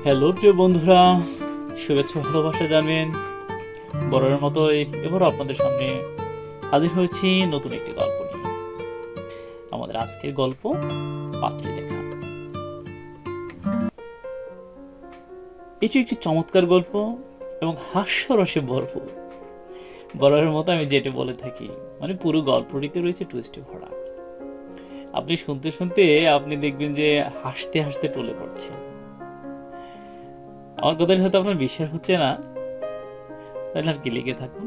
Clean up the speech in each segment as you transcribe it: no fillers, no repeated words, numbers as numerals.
Hello প্রিয় বন্ধুরা, শুভেচ্ছা ভালোবাসা জানবেন। বরাবরের মতো এবারও আপনাদের সামনে হাজির হয়েছি নতুন একটি গল্প নিয়ে। আমাদের আজকের গল্প পাত্রী দেখা। এটি একটি চমৎকার গল্প এবং হাস্যরসে ভরপুর। বরাবরের মতো আমি যেটা বলে থাকি, মানে পুরো গল্পটিতে রয়েছে টুইস্টে ভরা। আপনি শুনতে শুনতে আপনি দেখবেন যে হাসতে হাসতে টলে পড়ছেন। আমার কথাটা হয়তো আপনার বিশ্বাস হচ্ছে না, তাহলে আর কি লিখে থাকুন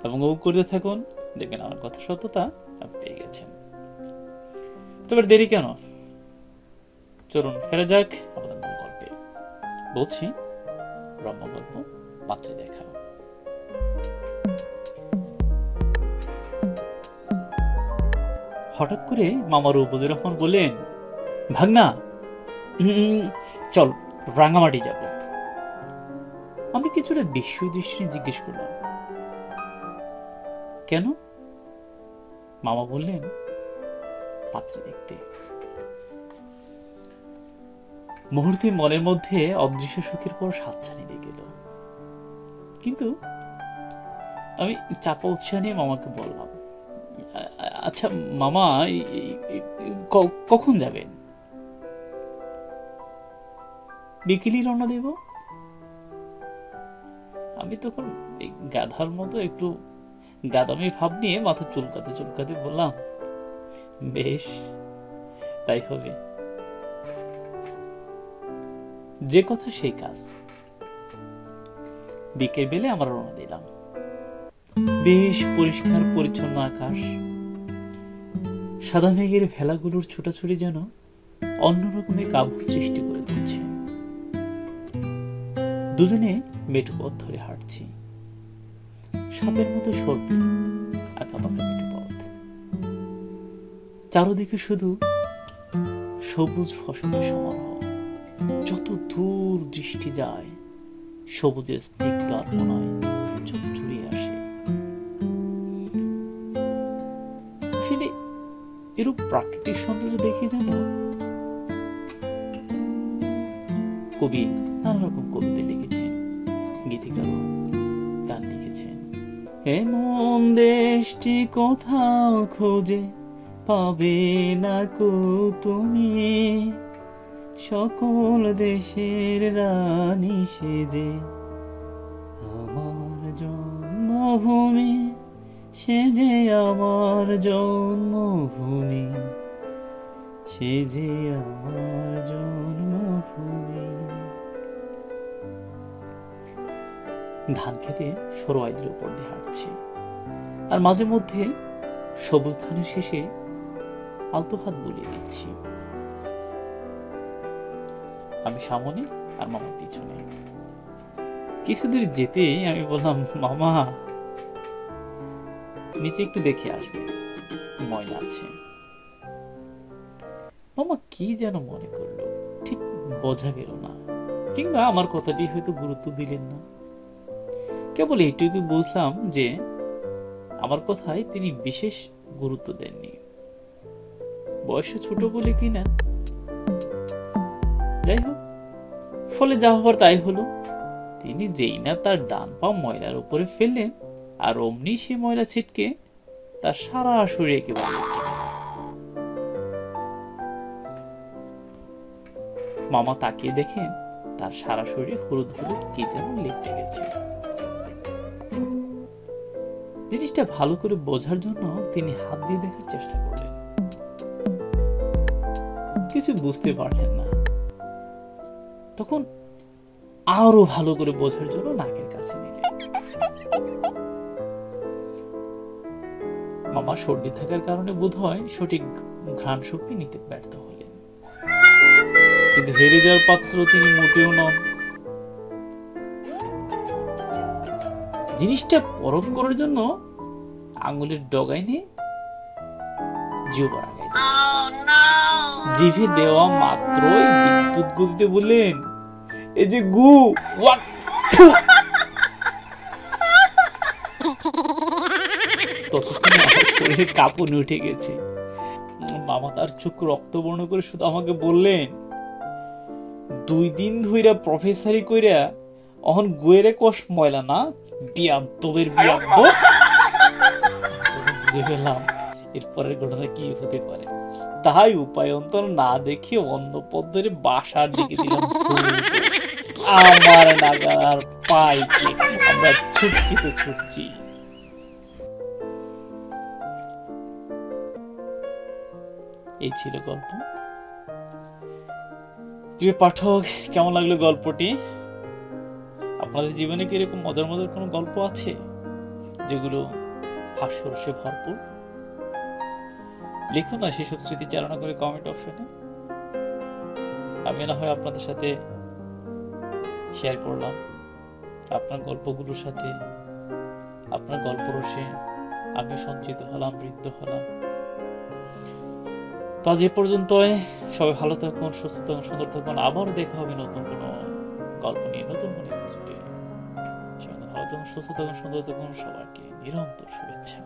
এবং ও করতে থাকুন, দেখবেন আমার কথা সত্যতা আপনি পেয়ে গেছেন। তবে দেরি কেন, চলুন ফেরা যাক আমাদের মূল গল্পে। বলছি ব্রহ্মগল্প পাত্রী দেখা। হঠাৎ করে মামা রূপজুর রহমান বললেন, ভাগনা চল রাঙামাটি যাব। আমি কিছুটা বিস্ময় দৃষ্টি জিজ্ঞেস করলাম, কেন? মামা বললেন, পাত্রী দেখতে। মুহূর্তে মনের মধ্যে অদৃশ্য সুখের পর সাতছানি দিয়ে গেল। কিন্তু আমি চাপা উৎসাহ নিয়ে মামাকে বললাম, আচ্ছা মামা কখন যাবেন? বিকেলই রওনা দেব। আমি তখন এই গাধার মতো একটু গাদামি ভাব নিয়ে মাথা চুলকাতে চুলকাতে বললাম, বেশ তাই হবে। যে কথা সেই কাজ। বিকেল বেলে আমরা রওনা দিলাম। বেশ পরিষ্কার পরিচ্ছন্ন আকাশ, সাদা মেঘের ভেলাগুলোর ছোটাছুটি যেন অন্যরকমের কাব্য সৃষ্টি করে তুলছে। দুজনে মেঠো পথ ধরে হাঁটছি, সাপের মতো সর্পে আঁকাবাঁকা মেঠো পথ। চারদিকে শুধু সবুজ ফসলের সমারোহ। যত দূর দৃষ্টি যায় সবুজের স্নিগ্ধ আর্মনায় চোখ জুড়িয়ে আসে। আসলে এরূপ প্রাকৃতিক সৌন্দর্য দেখে যেন কবি নানা রকম কবিতা লিখেছেন, গীতিকারও গান লিখেছেন। এমন দেশটি কোথাও খোঁজে পাবে না কো তুমি, সকল দেশের রানী সেজে আমার জন্মভূমি, সেজে আমার জন্মভূমি, সেজে আমার জন্মভূমি। ধান খেতে সরোয়াইদের উপর দিয়ে হাঁটছি, আর মাঝে মধ্যে সবুজ ধানের শেষে আলতো হাত বুলিয়ে দিচ্ছি। আমি সামনে আর মামা পিছনে। কিছুদূর যেতেই আমি বললাম, মামা নিচে একটু দেখে আসবে, ময়লা আছে। মামা কি যেন মনে করলো, ঠিক বোঝা গেল না, কিংবা আমার কথাটি হয়তো গুরুত্ব দিলেন না। কেবল এইটুকু বুঝলাম যে আমার কথায় তিনি বিশেষ গুরুত্ব দেননি, বয়সে ছোট বলে কিনা। যাই হোক, ফলে যা হবার তাই হলো। তিনি যেই না তার ডান পা ময়লার উপরে ফেললেন, আর অমনি সে ময়লা ছিটকে তার সারা শরীরে একেবারে। মামা তাকিয়ে দেখেন তার সারা শরীরে হলুদ হলুদ কি যেন লিপটে গেছে। জিনিসটা ভালো করে বোঝার জন্য তিনি হাত দিয়ে দেখার চেষ্টা করলেন, কিছু বুঝতে পারলেন না। তখন আরো ভালো করে বোঝার জন্য নাকের কাছে নিলেন। মামা সর্দি থাকার কারণে বোধহয় সঠিক ঘ্রাণ শক্তি নিতে ব্যর্থ হলেন, কিন্তু হেরে যাওয়ার পাত্র তিনি মোটেও নন। জিনিসটা পরখ করার জন্য আঙুলের ডগায় নিয়ে জিহ্বা লাগাই জিভে দেওয়া মাত্রই বিদ্যুৎ গতিতে বললেন, এই যে গু। ততক্ষণে আমার শরীরে কাঁপুনি উঠে গেছে। মামা তার চোখ রক্তবর্ণ করে শুধু আমাকে বললেন, 2 দিন ধইরা প্রফেসরি কইরা অহন গুয়েরে কোষ ময়লা না, বিয়াদ্দবের বিয়াদ্দব। বুঝে ফেললাম এরপরের ঘটনা কি হতে পারে, তাই উপায় অন্তর না দেখে অন্য পদ্ধতির বাসার দিকে দিলাম দৌড়। আমার নাগার পাইকে আমরা ছুটছি তো ছুটছি। এই ছিল গল্প। প্রিয় পাঠক, কেমন লাগলো গল্পটি? আপনাদের জীবনে কি এরকম মজার মজার কোনো গল্প আছে যেগুলো হাস্যরসে ভরপুর? লিখুন না সেসব স্মৃতি চালনা করে কমেন্ট অপশনে। আমি না হয় আপনাদের সাথে শেয়ার করলাম আপনার গল্পগুলোর সাথে। আপনার গল্প রসে আমি সঞ্চিত হলাম, বৃদ্ধ হলাম। তো আজ এ পর্যন্তই। সবাই ভালো থাকুন, সুস্থ থাকুন, সুন্দর থাকুন। আবারও দেখা হবে নতুন কোনো গল্প নিয়ে, নতুন কোনো এপিসোডে। ভালো থাকুন, সুস্থ থাকুন, সুন্দর থাকুন। সবাইকে নিরন্তর শুভেচ্ছা।